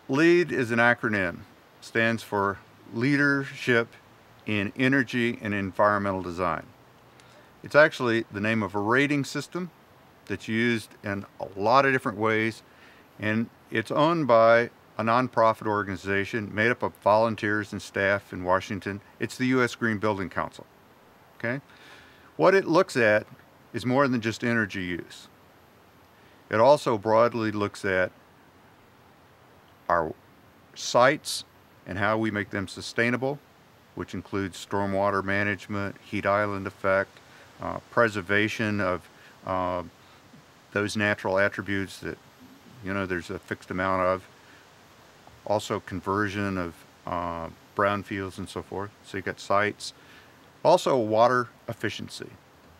LEED is an acronym, stands for Leadership in Energy and Environmental Design. It's actually the name of a rating system that's used in a lot of different ways, and it's owned by a nonprofit organization made up of volunteers and staff in Washington. It's the U.S. Green Building Council. Okay? What it looks at is more than just energy use. It also broadly looks at our sites and how we make them sustainable, which includes stormwater management, heat island effect, preservation of those natural attributes that there's a fixed amount of. Also conversion of brownfields and so forth. So you got sites. Also water efficiency,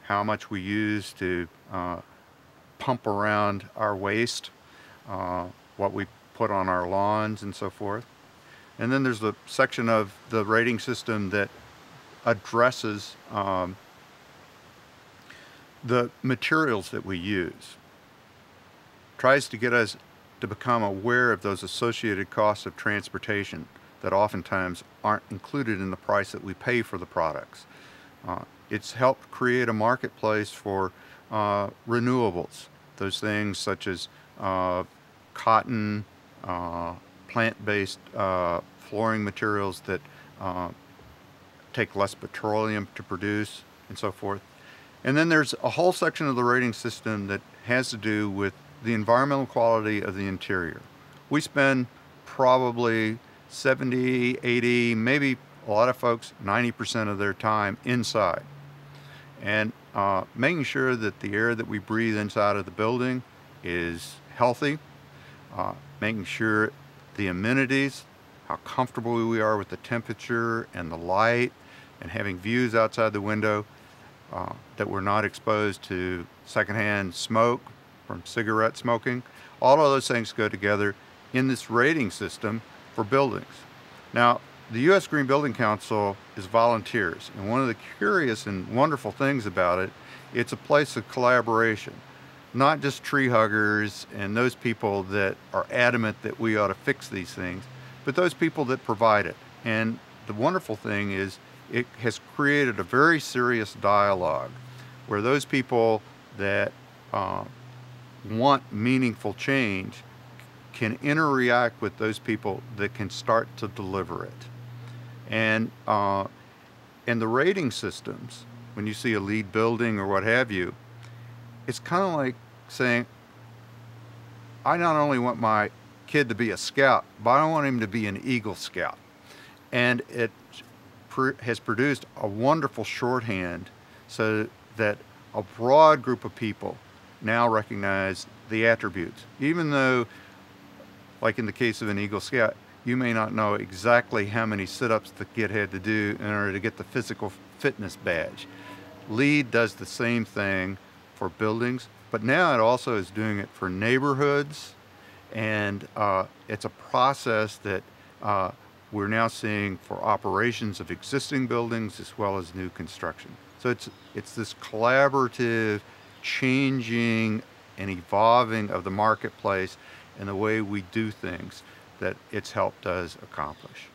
how much we use to pump around our waste, what we put on our lawns and so forth. And then there's the section of the rating system that addresses the materials that we use. Tries to get us to become aware of those associated costs of transportation that oftentimes aren't included in the price that we pay for the products. It's helped create a marketplace for renewables, those things such as cotton, plant-based flooring materials that take less petroleum to produce and so forth. And then there's a whole section of the rating system that has to do with the environmental quality of the interior. We spend probably 70, 80, maybe a lot of folks 90% of their time inside. And making sure that the air that we breathe inside of the building is healthy, making sure the amenities, how comfortable we are with the temperature and the light, and having views outside the window, that we're not exposed to secondhand smoke from cigarette smoking. All of those things go together in this rating system for buildings. Now, the U.S. Green Building Council is volunteers, and one of the curious and wonderful things about it, it's a place of collaboration. Not just tree huggers and those people that are adamant that we ought to fix these things, but those people that provide it. And the wonderful thing is it has created a very serious dialogue where those people that want meaningful change can interact with those people that can start to deliver it. And the rating systems, when you see a LEED building or what have you, it's kind of like saying, I not only want my kid to be a scout, but I want him to be an Eagle Scout. And it has produced a wonderful shorthand so that a broad group of people now recognize the attributes. Even though, like in the case of an Eagle Scout, you may not know exactly how many sit-ups the kid had to do in order to get the physical fitness badge. LEED does the same thing for buildings, but now it also is doing it for neighborhoods, and it's a process that we're now seeing for operations of existing buildings as well as new construction. So it's this collaborative changing and evolving of the marketplace and the way we do things that it's helped us accomplish.